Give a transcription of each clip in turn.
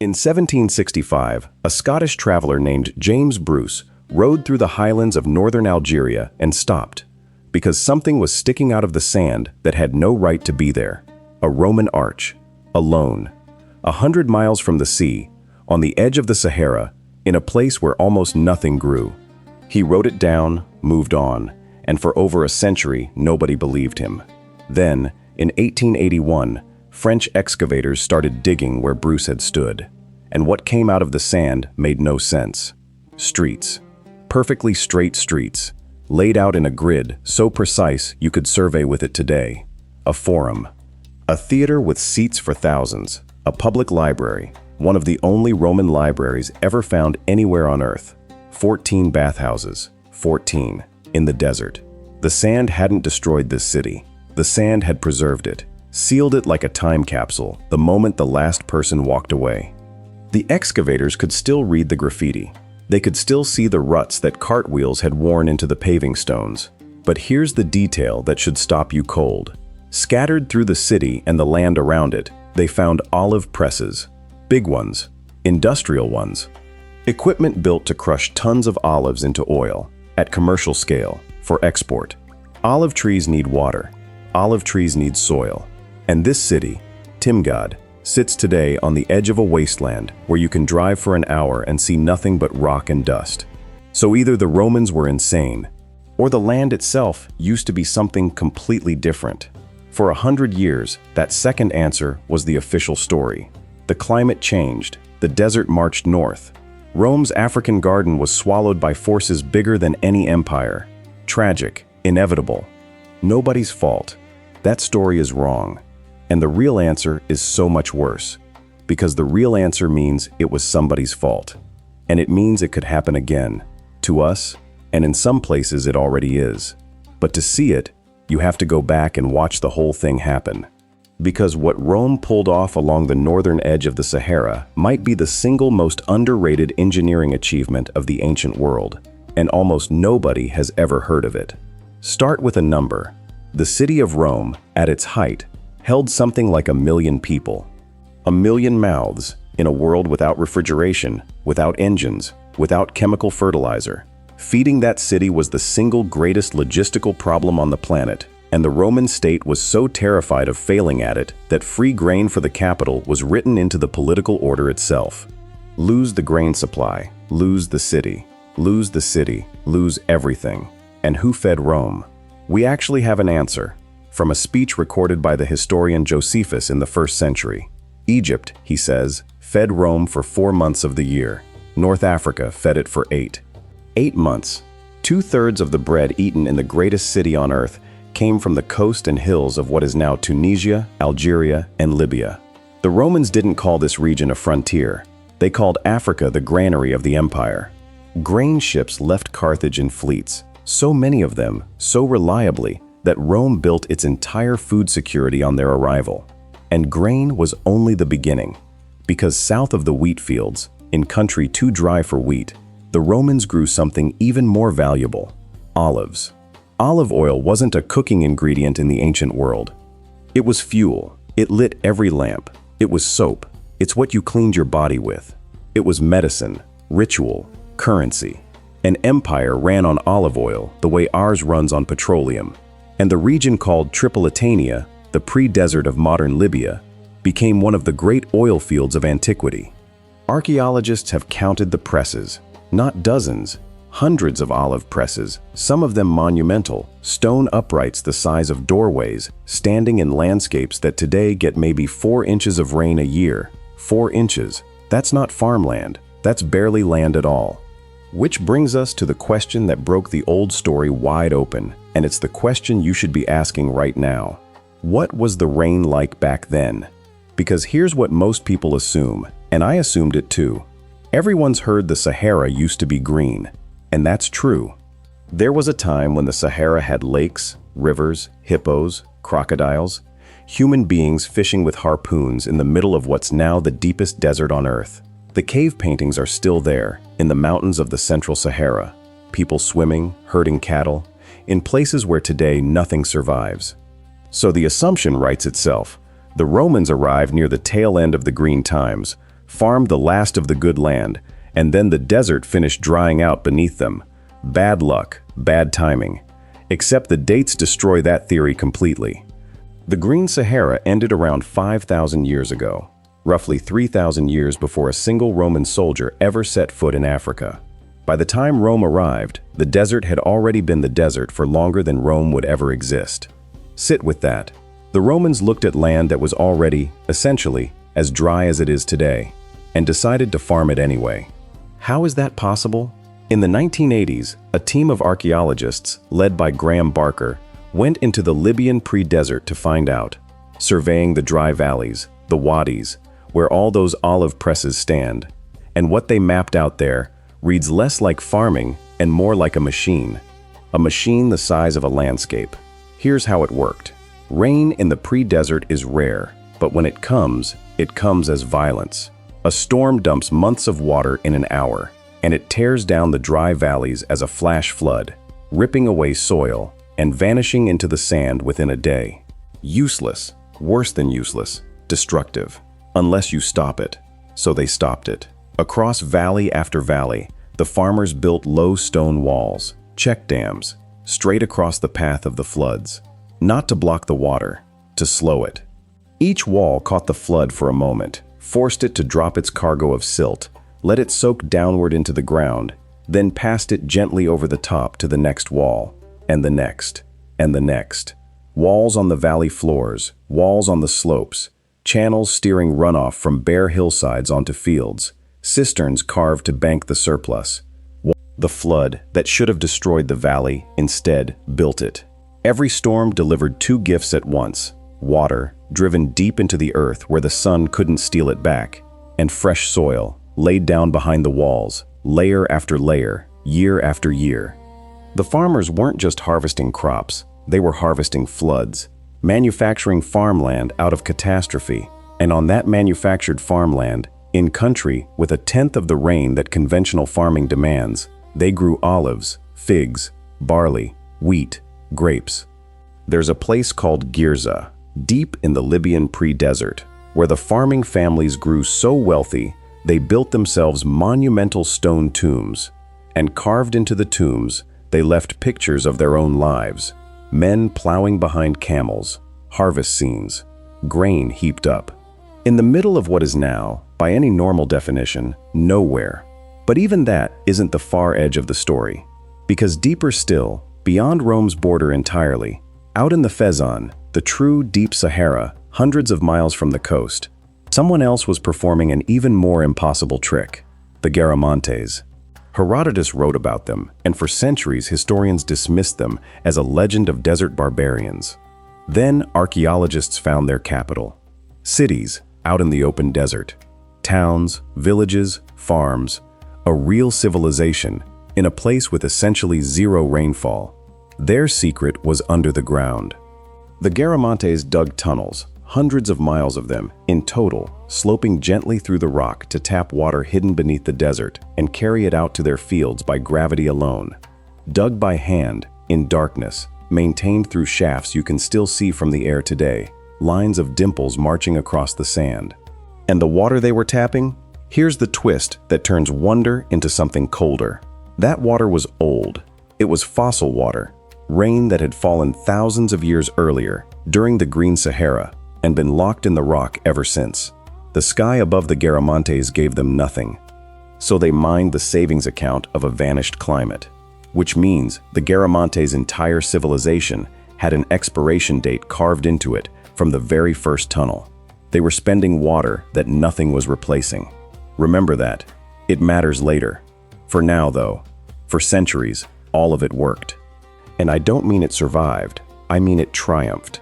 In 1765, a Scottish traveler named James Bruce rode through the highlands of northern Algeria and stopped, because something was sticking out of the sand that had no right to be there. A Roman arch, alone, 100 miles from the sea, on the edge of the Sahara, in a place where almost nothing grew. He wrote it down, moved on, and for over a century, nobody believed him. Then, in 1881, French excavators started digging where Bruce had stood, and what came out of the sand made no sense. Streets. Perfectly straight streets, laid out in a grid so precise you could survey with it today. A forum. A theater with seats for thousands. A public library, one of the only Roman libraries ever found anywhere on Earth. 14 bathhouses. 14. In the desert. The sand hadn't destroyed this city. The sand had preserved it, sealed it like a time capsule the moment the last person walked away. The excavators could still read the graffiti. They could still see the ruts that cartwheels had worn into the paving stones. But here's the detail that should stop you cold. Scattered through the city and the land around it, they found olive presses. Big ones. Industrial ones. Equipment built to crush tons of olives into oil, at commercial scale, for export. Olive trees need water. Olive trees need soil. And this city, Timgad, sits today on the edge of a wasteland where you can drive for an hour and see nothing but rock and dust. So either the Romans were insane, or the land itself used to be something completely different. For 100 years, that second answer was the official story. The climate changed, the desert marched north. Rome's African garden was swallowed by forces bigger than any empire. Tragic, inevitable. Nobody's fault. That story is wrong. And the real answer is so much worse, because the real answer means it was somebody's fault. And it means it could happen again, to us, and in some places it already is. But to see it, you have to go back and watch the whole thing happen. Because what Rome pulled off along the northern edge of the Sahara might be the single most underrated engineering achievement of the ancient world, and almost nobody has ever heard of it. Start with a number. The city of Rome, at its height, held something like 1 million people. 1 million mouths in a world without refrigeration, without engines, without chemical fertilizer. Feeding that city was the single greatest logistical problem on the planet, and the Roman state was so terrified of failing at it that free grain for the capital was written into the political order itself. Lose the grain supply, lose the city, lose everything. And who fed Rome? We actually have an answer, from a speech recorded by the historian Josephus in the 1st century. Egypt, he says, fed Rome for 4 months of the year. North Africa fed it for 8. 8 months. 2/3 of the bread eaten in the greatest city on earth came from the coast and hills of what is now Tunisia, Algeria, and Libya. The Romans didn't call this region a frontier. They called Africa the granary of the empire. Grain ships left Carthage in fleets, so many of them, so reliably, that Rome built its entire food security on their arrival. And grain was only the beginning, because south of the wheat fields, in country too dry for wheat, the Romans grew something even more valuable: olives. Olive oil wasn't a cooking ingredient in the ancient world. It was fuel. It lit every lamp. It was soap. It's what you cleaned your body with. It was medicine, ritual, currency. An empire ran on olive oil the way ours runs on petroleum. And the region called Tripolitania, the pre-desert of modern Libya, became one of the great oil fields of antiquity. Archaeologists have counted the presses. Not dozens, hundreds of olive presses, some of them monumental, stone uprights the size of doorways, standing in landscapes that today get maybe 4 inches of rain a year. 4 inches. That's not farmland. That's barely land at all. Which brings us to the question that broke the old story wide open, and it's the question you should be asking right now. What was the rain like back then? Because here's what most people assume, and I assumed it too. Everyone's heard the Sahara used to be green, and that's true. There was a time when the Sahara had lakes, rivers, hippos, crocodiles, human beings fishing with harpoons in the middle of what's now the deepest desert on Earth. The cave paintings are still there, in the mountains of the central Sahara. People swimming, herding cattle, in places where today nothing survives. So the assumption writes itself. The Romans arrived near the tail end of the green times, farmed the last of the good land, and then the desert finished drying out beneath them. Bad luck, bad timing. Except the dates destroy that theory completely. The Green Sahara ended around 5,000 years ago, roughly 3,000 years before a single Roman soldier ever set foot in Africa. By the time Rome arrived, the desert had already been the desert for longer than Rome would ever exist. Sit with that. The Romans looked at land that was already, essentially, as dry as it is today, and decided to farm it anyway. How is that possible? In the 1980s, a team of archaeologists, led by Graham Barker, went into the Libyan pre-desert to find out, surveying the dry valleys, the wadis, where all those olive presses stand. And what they mapped out there reads less like farming and more like a machine the size of a landscape. Here's how it worked. Rain in the pre-desert is rare, but when it comes as violence. A storm dumps months of water in an hour, and it tears down the dry valleys as a flash flood, ripping away soil and vanishing into the sand within a day. Useless, worse than useless, destructive, unless you stop it. So they stopped it. Across valley after valley, the farmers built low stone walls, check dams, straight across the path of the floods, not to block the water, to slow it. Each wall caught the flood for a moment, forced it to drop its cargo of silt, let it soak downward into the ground, then passed it gently over the top to the next wall, and the next, and the next. Walls on the valley floors, walls on the slopes, channels steering runoff from bare hillsides onto fields, cisterns carved to bank the surplus. The flood that should have destroyed the valley instead built it. Every storm delivered two gifts at once: water, driven deep into the earth where the sun couldn't steal it back, and fresh soil, laid down behind the walls, layer after layer, year after year. The farmers weren't just harvesting crops, they were harvesting floods, manufacturing farmland out of catastrophe, and on that manufactured farmland, in country with a tenth of the rain that conventional farming demands, they grew olives, figs, barley, wheat, grapes. There's a place called Girza, deep in the Libyan pre-desert, where the farming families grew so wealthy they built themselves monumental stone tombs, and carved into the tombs they left pictures of their own lives: men plowing behind camels, harvest scenes, grain heaped up. In the middle of what is now, by any normal definition, nowhere. But even that isn't the far edge of the story, because deeper still, beyond Rome's border entirely, out in the Fezzan, the true deep Sahara, hundreds of miles from the coast, someone else was performing an even more impossible trick: the Garamantes. Herodotus wrote about them, and for centuries historians dismissed them as a legend of desert barbarians. Then archaeologists found their capital. Cities out in the open desert. Towns, villages, farms. A real civilization in a place with essentially zero rainfall. Their secret was under the ground. The Garamantes dug tunnels, hundreds of miles of them in total, sloping gently through the rock to tap water hidden beneath the desert and carry it out to their fields by gravity alone. Dug by hand, in darkness, maintained through shafts you can still see from the air today, lines of dimples marching across the sand. And the water they were tapping? Here's the twist that turns wonder into something colder. That water was old. It was fossil water, rain that had fallen thousands of years earlier, during the Green Sahara, and been locked in the rock ever since. The sky above the Garamantes gave them nothing. So they mined the savings account of a vanished climate. Which means the Garamantes' entire civilization had an expiration date carved into it from the very first tunnel. They were spending water that nothing was replacing. Remember that. It matters later. For now, though, for centuries, all of it worked. And I don't mean it survived, I mean it triumphed.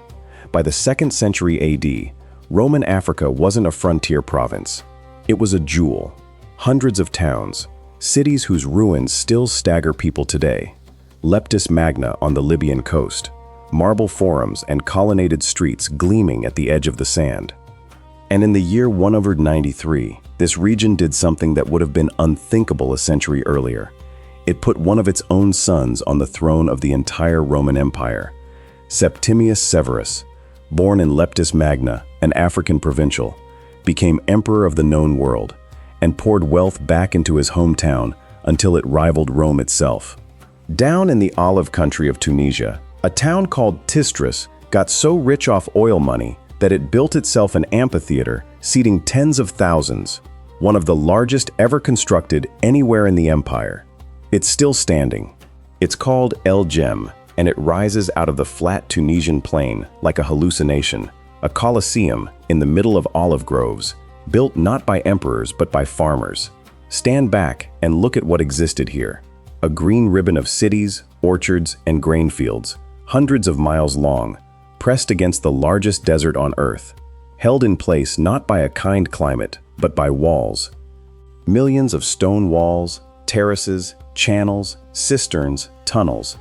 By the 2nd century AD, Roman Africa wasn't a frontier province. It was a jewel. Hundreds of towns, cities whose ruins still stagger people today. Leptis Magna on the Libyan coast, marble forums and colonnaded streets gleaming at the edge of the sand. And in the year 193, this region did something that would have been unthinkable a century earlier. It put one of its own sons on the throne of the entire Roman Empire. Septimius Severus, born in Leptis Magna, an African provincial, became emperor of the known world, and poured wealth back into his hometown until it rivaled Rome itself. Down in the olive country of Tunisia, a town called Tistris got so rich off oil money that it built itself an amphitheater seating tens of thousands, one of the largest ever constructed anywhere in the empire. It's still standing. It's called El Jem, and it rises out of the flat Tunisian plain like a hallucination, a colosseum in the middle of olive groves, built not by emperors but by farmers. Stand back and look at what existed here. A green ribbon of cities, orchards, and grain fields, hundreds of miles long, pressed against the largest desert on Earth, held in place not by a kind climate, but by walls. Millions of stone walls, terraces, channels, cisterns, tunnels.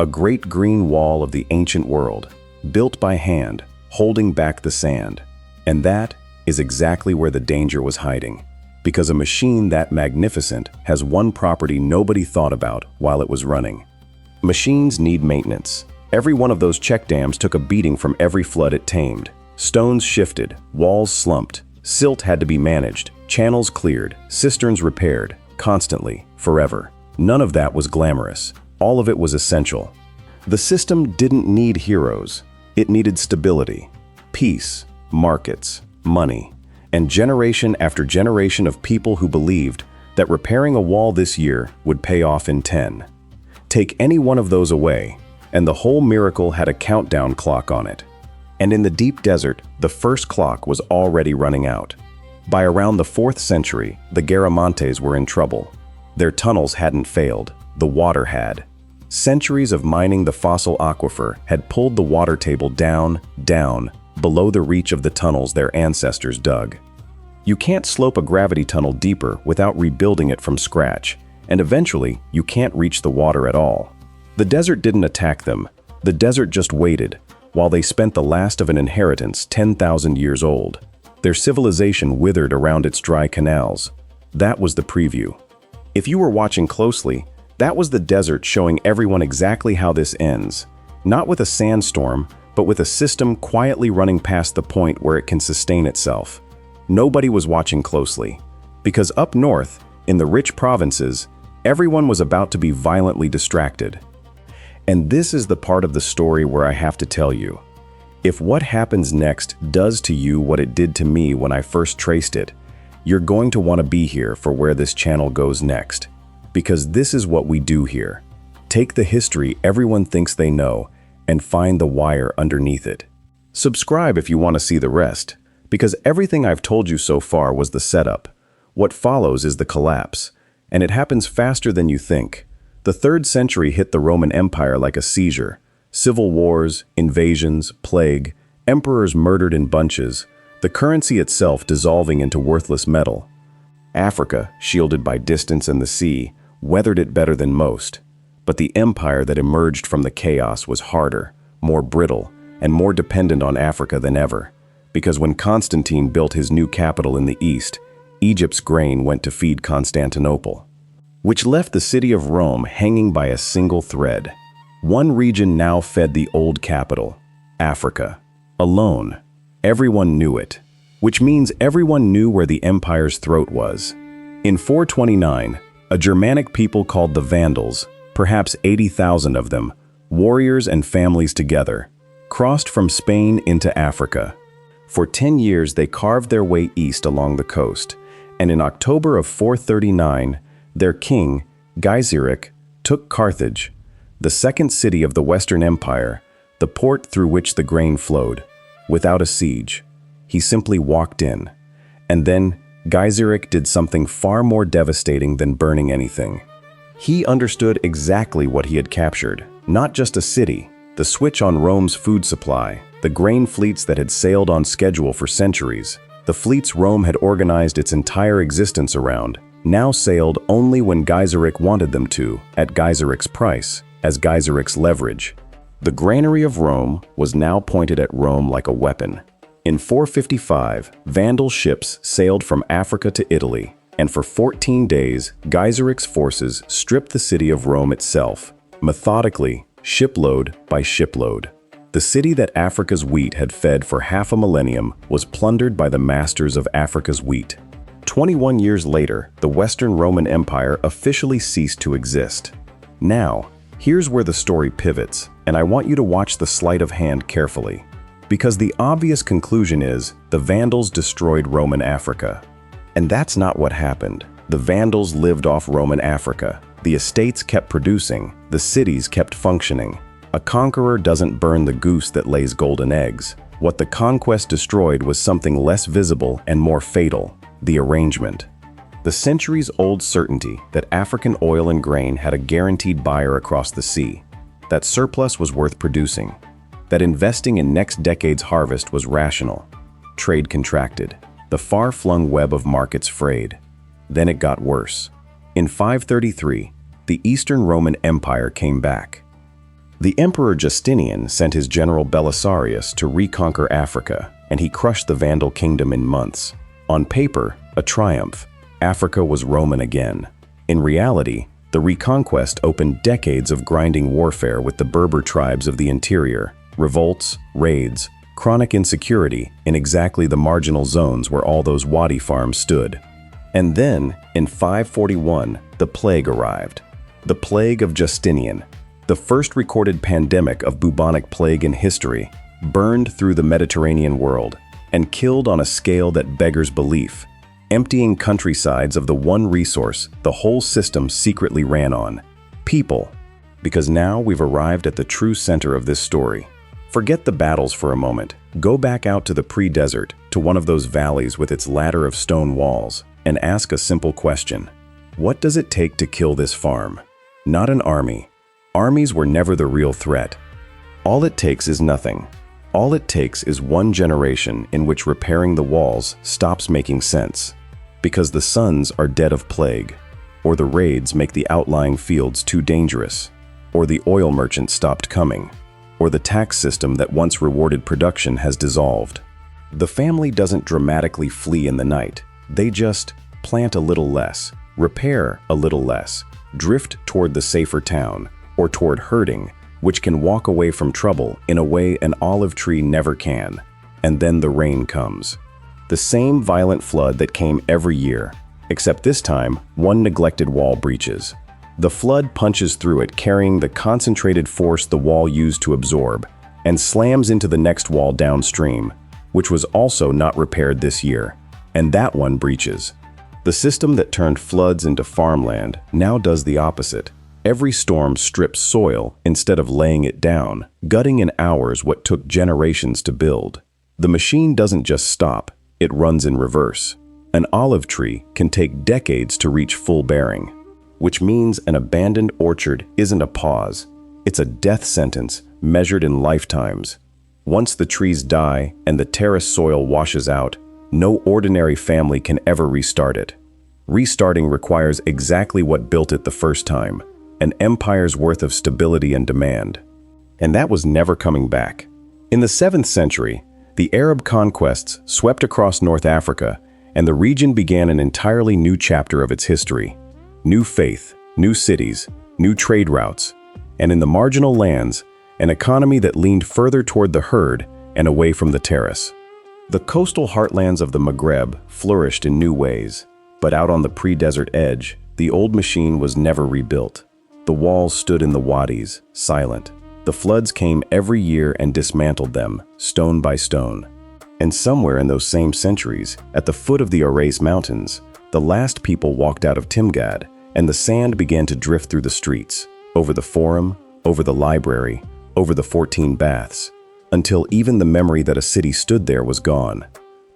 A great green wall of the ancient world, built by hand, holding back the sand. And that is exactly where the danger was hiding, because a machine that magnificent has one property nobody thought about while it was running. Machines need maintenance. Every one of those check dams took a beating from every flood it tamed. Stones shifted, walls slumped, silt had to be managed, channels cleared, cisterns repaired, constantly, forever. None of that was glamorous. All of it was essential. The system didn't need heroes. It needed stability, peace, markets, money, and generation after generation of people who believed that repairing a wall this year would pay off in 10. Take any one of those away, and the whole miracle had a countdown clock on it. And in the deep desert, the first clock was already running out. By around the 4th century, the Garamantes were in trouble. Their tunnels hadn't failed, the water had. Centuries of mining the fossil aquifer had pulled the water table down, below the reach of the tunnels their ancestors dug. You can't slope a gravity tunnel deeper without rebuilding it from scratch, and eventually you can't reach the water at all. The desert didn't attack them. The desert just waited, while they spent the last of an inheritance 10,000 years old. Their civilization withered around its dry canals. That was the preview. If you were watching closely, that was the desert showing everyone exactly how this ends. Not with a sandstorm, but with a system quietly running past the point where it can sustain itself. Nobody was watching closely, because up north, in the rich provinces, everyone was about to be violently distracted. And this is the part of the story where I have to tell you, if what happens next does to you what it did to me when I first traced it, you're going to want to be here for where this channel goes next. Because this is what we do here. Take the history everyone thinks they know and find the wire underneath it. Subscribe if you want to see the rest, because everything I've told you so far was the setup. What follows is the collapse, and it happens faster than you think. The 3rd century hit the Roman Empire like a seizure. Civil wars, invasions, plague, emperors murdered in bunches, the currency itself dissolving into worthless metal. Africa, shielded by distance and the sea, weathered it better than most. But the empire that emerged from the chaos was harder, more brittle, and more dependent on Africa than ever. Because when Constantine built his new capital in the east, Egypt's grain went to feed Constantinople, which left the city of Rome hanging by a single thread. One region now fed the old capital, Africa, alone. Everyone knew it, which means everyone knew where the empire's throat was. In 429, a Germanic people called the Vandals, perhaps 80,000 of them, warriors and families together, crossed from Spain into Africa. For 10 years they carved their way east along the coast, and in October of 439, their king, Gaiseric, took Carthage, the second city of the Western Empire, the port through which the grain flowed, without a siege. He simply walked in. And then Gaiseric did something far more devastating than burning anything. He understood exactly what he had captured, not just a city, the switch on Rome's food supply, the grain fleets that had sailed on schedule for centuries, the fleets Rome had organized its entire existence around, now sailed only when Gaiseric wanted them to, at Gaiseric's price, as Gaiseric's leverage. The granary of Rome was now pointed at Rome like a weapon. In 455, Vandal ships sailed from Africa to Italy, and for 14 days, Gaiseric's forces stripped the city of Rome itself, methodically, shipload by shipload. The city that Africa's wheat had fed for half a millennium was plundered by the masters of Africa's wheat. 21 years later, the Western Roman Empire officially ceased to exist. Now, here's where the story pivots, and I want you to watch the sleight of hand carefully. Because the obvious conclusion is, the Vandals destroyed Roman Africa. And that's not what happened. The Vandals lived off Roman Africa. The estates kept producing, the cities kept functioning. A conqueror doesn't burn the goose that lays golden eggs. What the conquest destroyed was something less visible and more fatal: the arrangement. The centuries-old certainty that African oil and grain had a guaranteed buyer across the sea, that surplus was worth producing, that investing in next decade's harvest was rational. Trade contracted. The far-flung web of markets frayed. Then it got worse. In 533, the Eastern Roman Empire came back. The Emperor Justinian sent his general Belisarius to reconquer Africa, and he crushed the Vandal kingdom in months. On paper, a triumph. Africa was Roman again. In reality, the reconquest opened decades of grinding warfare with the Berber tribes of the interior, revolts, raids, chronic insecurity in exactly the marginal zones where all those wadi farms stood. And then, in 541, the plague arrived. The plague of Justinian, the first recorded pandemic of bubonic plague in history, burned through the Mediterranean world and killed on a scale that beggars belief, emptying countrysides of the one resource the whole system secretly ran on: people. Because now we've arrived at the true center of this story. Forget the battles for a moment. Go back out to the pre-desert, to one of those valleys with its ladder of stone walls, and ask a simple question. What does it take to kill this farm? Not an army. Armies were never the real threat. All it takes is nothing. All it takes is one generation in which repairing the walls stops making sense, because the sons are dead of plague, or the raids make the outlying fields too dangerous, or the oil merchant stopped coming, or the tax system that once rewarded production has dissolved. The family doesn't dramatically flee in the night. They just plant a little less, repair a little less, drift toward the safer town, or toward herding, which can walk away from trouble in a way an olive tree never can. And then the rain comes. The same violent flood that came every year, except this time, one neglected wall breaches. The flood punches through it, carrying the concentrated force the wall used to absorb, and slams into the next wall downstream, which was also not repaired this year, and that one breaches. The system that turned floods into farmland now does the opposite. Every storm strips soil instead of laying it down, gutting in hours what took generations to build. The machine doesn't just stop, it runs in reverse. An olive tree can take decades to reach full bearing, which means an abandoned orchard isn't a pause. It's a death sentence measured in lifetimes. Once the trees die and the terrace soil washes out, no ordinary family can ever restart it. Restarting requires exactly what built it the first time: an empire's worth of stability and demand. And that was never coming back. In the 7th century, the Arab conquests swept across North Africa, and the region began an entirely new chapter of its history. New faith, new cities, new trade routes, and in the marginal lands, an economy that leaned further toward the herd and away from the terrace. The coastal heartlands of the Maghreb flourished in new ways, but out on the pre-desert edge, the old machine was never rebuilt. The walls stood in the wadis, silent. The floods came every year and dismantled them, stone by stone. And somewhere in those same centuries, at the foot of the Orais Mountains, the last people walked out of Timgad, and the sand began to drift through the streets, over the forum, over the library, over the 14 baths, until even the memory that a city stood there was gone.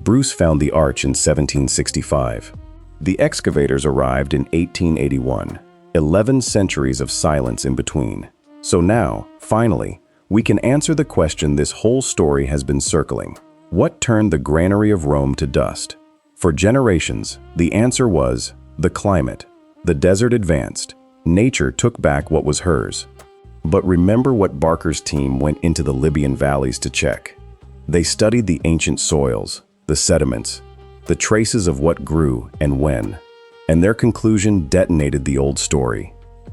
Bruce found the arch in 1765. The excavators arrived in 1881, 11 centuries of silence in between. So now, finally, we can answer the question this whole story has been circling. What turned the granary of Rome to dust? For generations, the answer was the climate. The desert advanced. Nature took back what was hers. But remember what Barker's team went into the Libyan valleys to check. They studied the ancient soils, the sediments, the traces of what grew and when, and their conclusion detonated the old story.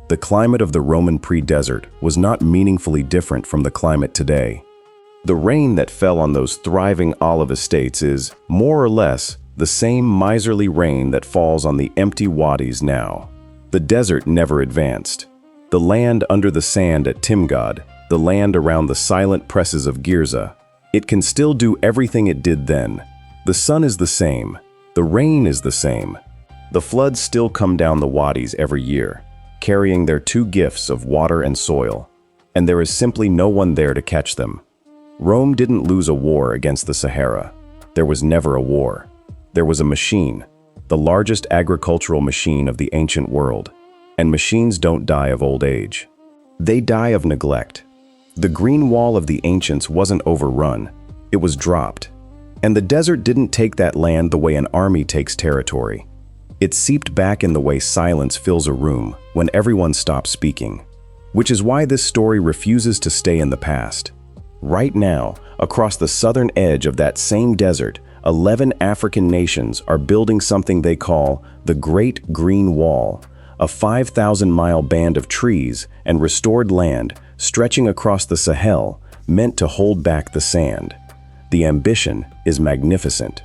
The climate of the Roman pre-desert was not meaningfully different from the climate today. The rain that fell on those thriving olive estates is, more or less, the same miserly rain that falls on the empty wadis now. The desert never advanced. The land under the sand at Timgad, the land around the silent presses of Girza, it can still do everything it did then. The sun is the same. The rain is the same. The floods still come down the wadis every year, carrying their two gifts of water and soil, and there is simply no one there to catch them. Rome didn't lose a war against the Sahara. There was never a war. There was a machine, the largest agricultural machine of the ancient world, and machines don't die of old age. They die of neglect. The green wall of the ancients wasn't overrun, it was dropped. And the desert didn't take that land the way an army takes territory. It seeped back in the way silence fills a room when everyone stops speaking. Which is why this story refuses to stay in the past. Right now, across the southern edge of that same desert, 11 African nations are building something they call the Great Green Wall, a 5,000-mile band of trees and restored land stretching across the Sahel, meant to hold back the sand. The ambition is magnificent.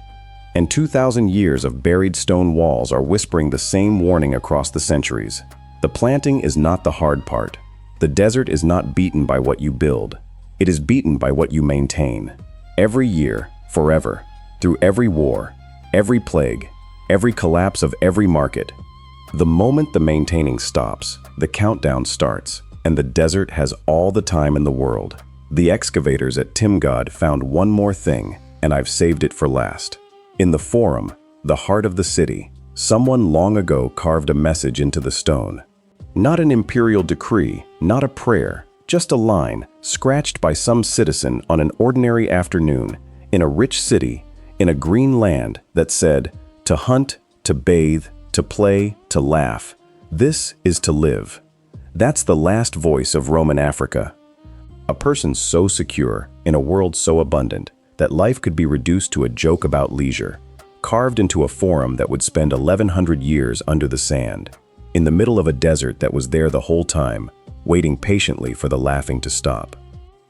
And 2,000 years of buried stone walls are whispering the same warning across the centuries. The planting is not the hard part. The desert is not beaten by what you build. It is beaten by what you maintain. Every year, forever, through every war, every plague, every collapse of every market. The moment the maintaining stops, the countdown starts, and the desert has all the time in the world. The excavators at Timgad found one more thing, and I've saved it for last. In the Forum, the heart of the city, someone long ago carved a message into the stone. Not an imperial decree, not a prayer, just a line scratched by some citizen on an ordinary afternoon in a rich city, in a green land that said, to hunt, to bathe, to play, to laugh. This is to live. That's the last voice of Roman Africa. A person so secure in a world so abundant that life could be reduced to a joke about leisure, carved into a forum that would spend 1,100 years under the sand, in the middle of a desert that was there the whole time, waiting patiently for the laughing to stop.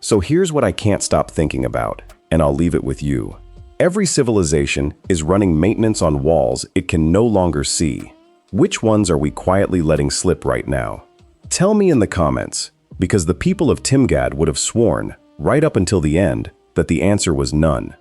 So here's what I can't stop thinking about, and I'll leave it with you. Every civilization is running maintenance on walls it can no longer see. Which ones are we quietly letting slip right now? Tell me in the comments, because the people of Timgad would have sworn, right up until the end, that the answer was none.